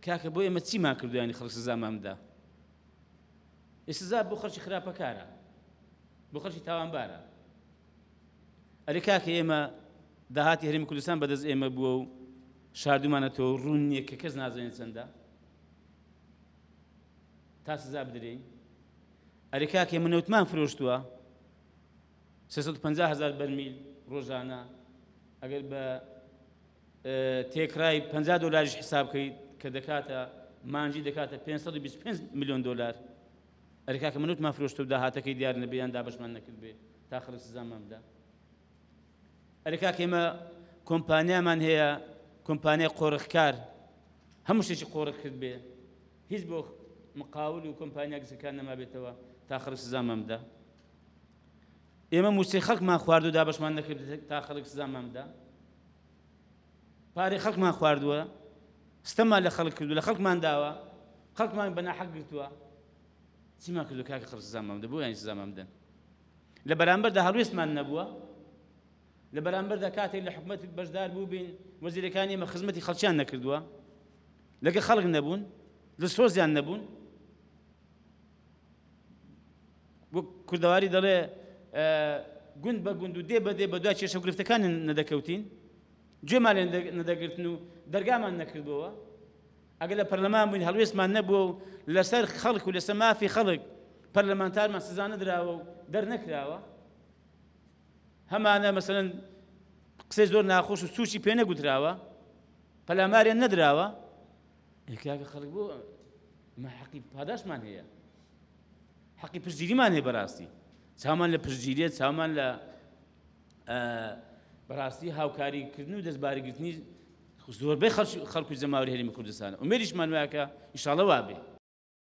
کاکە بۆ ئێمە چیمان کردویانی خەڵک سزامامدا سزا بۆ خەڵکی خراپەکارە بۆ خەڵکی تاوانبارە ئەرێ کاکە ئێمە داهاتی هەرێمی کوردستان بەدەست ئێمە بووە و شاردومانەتەوە ڕوون نییە کە کەس نازانێت چەندە تا سزا بدرێین ئەرێ کاکە ئێمە نەوتمان فرۆشتووە 350,000 بەرمیل ڕۆژانە ئەگەر بە تێکرای $50 حساب بکەیت کە دەکاتە مانجی دەکاتە 525 ملیۆن دلار ئەرێ کاکە من نەوتمان فرۆشتووە و داهاتەکەی دیار نەبێیان دابەشمان نەکرد بێ تا خەڵک سزامامدا ئەرێ کاکە ئێمە کۆمپانیامان هەیە کۆمپانیای قۆڕخکار هەموو شتێکی قۆڕخ کرد بێ هیچ بۆ مقاول و کۆمپانیا گسەکان نەما بێتەوە تا خەڵک سزامامدا ئێمە موسەی خەڵکمان خوارد و دابەشمان نەکرد تا خەڵک سزامامدا پارەی خەڵکمان خواردووە ستەمان لە خەڵک کردو لە خەڵکمان داوە خەڵکمان بەناحەق گرتووە چیمان کردو کاکە خەڵک سزامامدا بۆ یانی سزامامدەن لە بەرامبەردا هەڵوێستمان نەبووە لە بەرامبەردا کاتێک لە حکومەت بەشدار بوو بین وەزیرەکانی ئێمە خزمەتی خەڵکیان نەکردووە لەگەڵ خەڵک نەبوون لە سۆزیان نەبوون بۆ کوردەواری دەڵێ گوند بە گوند و دێ بە دێ بە دوای کێشە و گرفتەکان نەدەکەوتین گوێمان لێ نەدەگرتن و دەرگامان نەکردەوە ئەگەر لە پەرلەمان بووین هەڵوێستمان نەبووە و لەسەر خەڵک و لەسەر مافی خەڵک پەرلەمانتارمان سزا نەدراوە و دەرنەکراوە هەمانە مەسەلەن قسەی زۆر ناخۆش و سوچی پێ نەگوتراوە پەلاماریان نەدراوە کاکە خەڵک بۆ ئەمە حەقی پاداشمان هەیە حەقی پشتگیریمان هەیە بەڕاستی چاومان لە پشتگیریت چاومان لە بەڕاستی هاوکاریکردن و دەستبارەگرتنی زۆربەی خەڵکوی زەماوەری هەرێمی کوردستانە ئومێدیشمان وایە کە ئینشاڵڵا وا بێ